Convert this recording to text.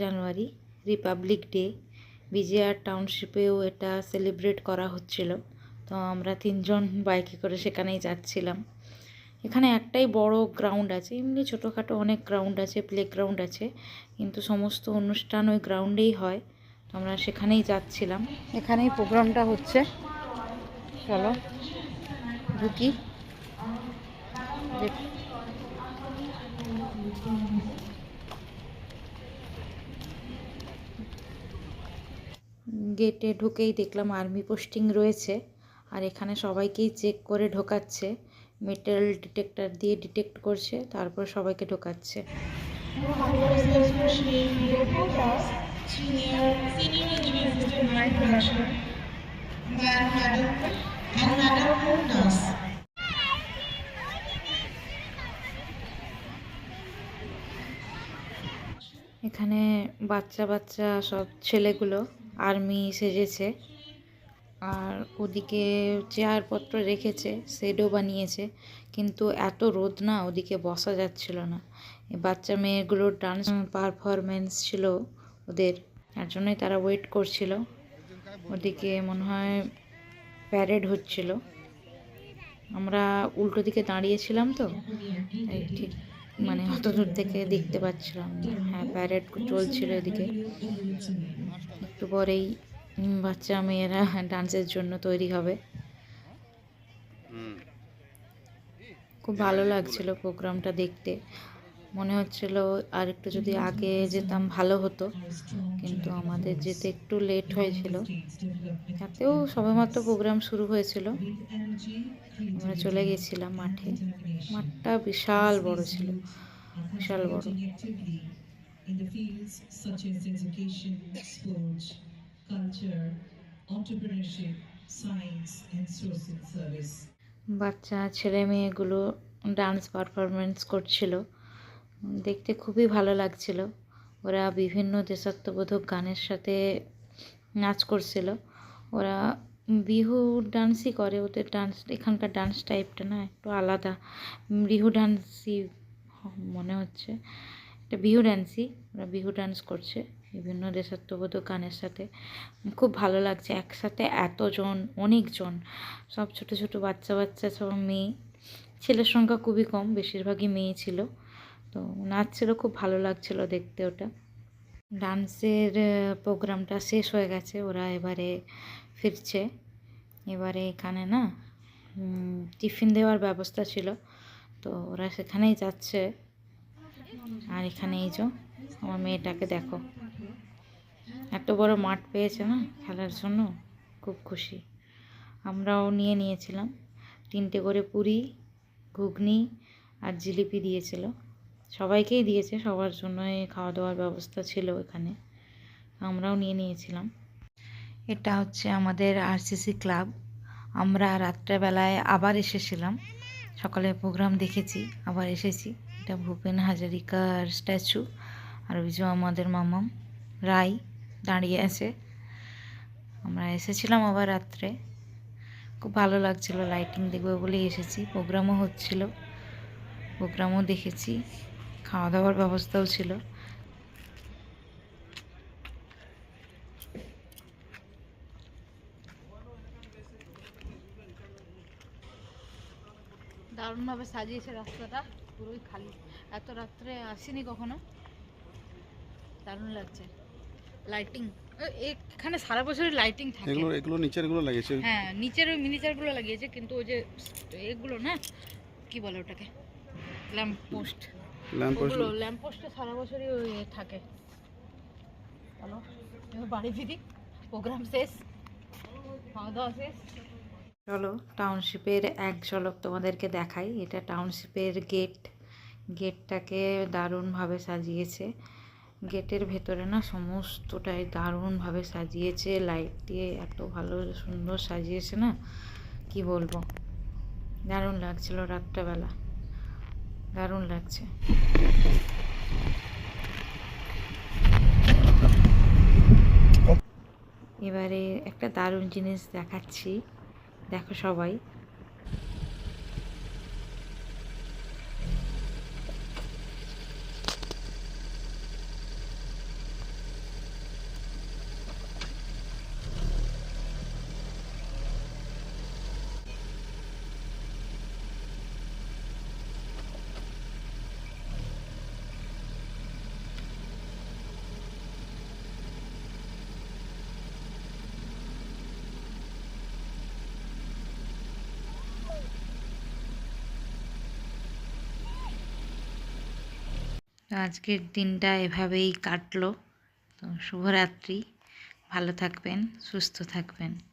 জানুয়ারি Republic day বিজেআর টাউনশিপেও এটা celebrate করা হচ্ছিল। তো আমরা 3 জন বাইকে করে সেখানেই যাচ্ছিলাম। এখানে একটাই বড় গ্রাউন্ড আছে, এমনি ছোটোখাটো অনেক গ্রাউন্ড আছে, প্লে গ্রাউন্ড আছে, কিন্তু সমস্ত অনুষ্ঠান ওই গ্রাউন্ডেই হয়। তো আমরা সেখানেই যাচ্ছিলাম। এখানেই প্রোগ্রামটা হচ্ছে। চলো ঢুকি। গেটে ঢুকেই দেখলাম আর্মি পোস্টিং রয়েছে, আর এখানে সবাইকেই চেক করে ঢোকাচ্ছে, মেটাল ডিটেক্টর দিয়ে ডিটেক্ট করছে, তারপর সবাইকে ঢোকাচ্ছে। এখানে বাচ্চা বাচ্চা সব ছেলেগুলো আর্মি সেজেছে, আর ওদিকে চেয়ারপত্র রেখেছে, শেডও বানিয়েছে, কিন্তু এত রোদ না, ওদিকে বসা যাচ্ছিল না। বাচ্চা মেয়েগুলোর ডান্স পারফরমেন্স ছিল ওদের, তার জন্যই তারা ওয়েট করছিল। ওদিকে মনে হয় প্যারেড হচ্ছিল, আমরা উল্টো দিকে দাঁড়িয়েছিলাম, তো তাই ঠিক মানে অত দূর থেকে দেখতে পাচ্ছিলাম না। হ্যাঁ, প্যারেড চলছিল এদিকে। একটু পরেই বাচ্চা মেয়েরা ডান্সের জন্য তৈরি হবে। খুব ভালো লাগছিল প্রোগ্রামটা দেখতে। মনে হচ্ছিল আর একটু যদি আগে যেতাম ভালো হতো, কিন্তু আমাদের যেতে একটু লেট হয়েছিল। তাতেও সবেমাত্র প্রোগ্রাম শুরু হয়েছিল, আমরা চলে গেছিলাম মাঠে। মাঠটা বিশাল বড় ছিল, বিশাল বড়। বাচ্চা ছেলে মেয়েগুলো ডান্স পারফরমেন্স করছিল, দেখতে খুবই ভালো লাগছিল। ওরা বিভিন্ন দেশাত্মবোধক গানের সাথে নাচ করছিল। ওরা বিহু ডান্সই করে, ওদের ডান্স এখানকার ডান্স টাইপটা না একটু আলাদা, বিহু ডান্সই মনে হচ্ছে, এটা বিহু ডান্সই। ওরা বিহু ডান্স করছে বিভিন্ন দেশাত্মবোধক গানের সাথে। খুব ভালো লাগছে, একসাথে এতজন, অনেকজন, সব ছোট ছোট বাচ্চা বাচ্চা, সব মেয়ে, ছেলের সংখ্যা খুবই কম, বেশিরভাগই মেয়ে ছিল। তো নাচছিল, খুব ভালো লাগছিল দেখতে ওটা। ডান্সের প্রোগ্রামটা শেষ হয়ে গেছে, ওরা এবারে ফিরছে। এবারে এখানে না টিফিন দেওয়ার ব্যবস্থা ছিল, তো ওরা সেখানেই যাচ্ছে। আর এখানে এই যে আমার মেয়েটাকে দেখো, এত বড় মাঠ পেয়েছে না খেলার জন্য, খুব খুশি। আমরাও নিয়েছিলাম 3টে করে পুরি, ঘুগনি আর জিলিপি দিয়েছিল, সবাইকেই দিয়েছে, সবার জন্যই খাওয়া দাওয়ার ব্যবস্থা ছিল এখানে, আমরাও নিয়েছিলাম। এটা হচ্ছে আমাদের আরসিসি ক্লাব। আমরা রাত্রেবেলায় আবার এসেছিলাম, সকালে প্রোগ্রাম দেখেছি, আবার এসেছি। এটা ভূপেন হাজারিকার স্ট্যাচু, আর ওই যে আমাদের মামাম রাই দাঁড়িয়ে আছে। আমরা এসেছিলাম আবার রাত্রে, খুব ভালো লাগছিল, লাইটিং দেখবো বলেই এসেছি। প্রোগ্রামও হচ্ছিল, প্রোগ্রামও দেখেছি, খাওয়া দাওয়ার ব্যবস্থাও ছিল। দারুণভাবে সাজিয়েছে রাস্তাটা, পুরোই খালি, এত রাত্রে আসিনি কখনো, দারুণ লাগছে। লাইটিং এখানে সারা বছরই লাইটিং থাকে। এগুলো নিচের গুলো লাগিয়েছে, হ্যাঁ নিচের ওই মিনিচার গুলো লাগিয়েছে, কিন্তু ওই যে এগুলো না কি বলে ওটাকে, ল্যাম্প পোস্ট, ল্যাম্প পোস্টে সারা বছরই ওই থাকে। চলো বাড়ি ফিরি, প্রোগ্রাম শেষ, খাওয়া দাওয়া শেষ। চলো টাউনশিপের এক ঝলক তোমাদেরকে দেখাই। এটা টাউনশিপের গেট, গেটটাকে দারুণভাবে সাজিয়েছে। গেটের ভেতরে না সমস্তটাই দারুণভাবে সাজিয়েছে, লাইট দিয়ে এত ভালো সুন্দর সাজিয়েছে না, কি বলবো, দারুণ লাগছিল রাত্রেবেলা, দারুণ লাগছে। এবারে একটা দারুণ জিনিস দেখাচ্ছি, দেখো সবাই। তো আজকের দিনটা এভাবেই কাটলো। তো শুভরাত্রি, ভালো থাকবেন, সুস্থ থাকবেন।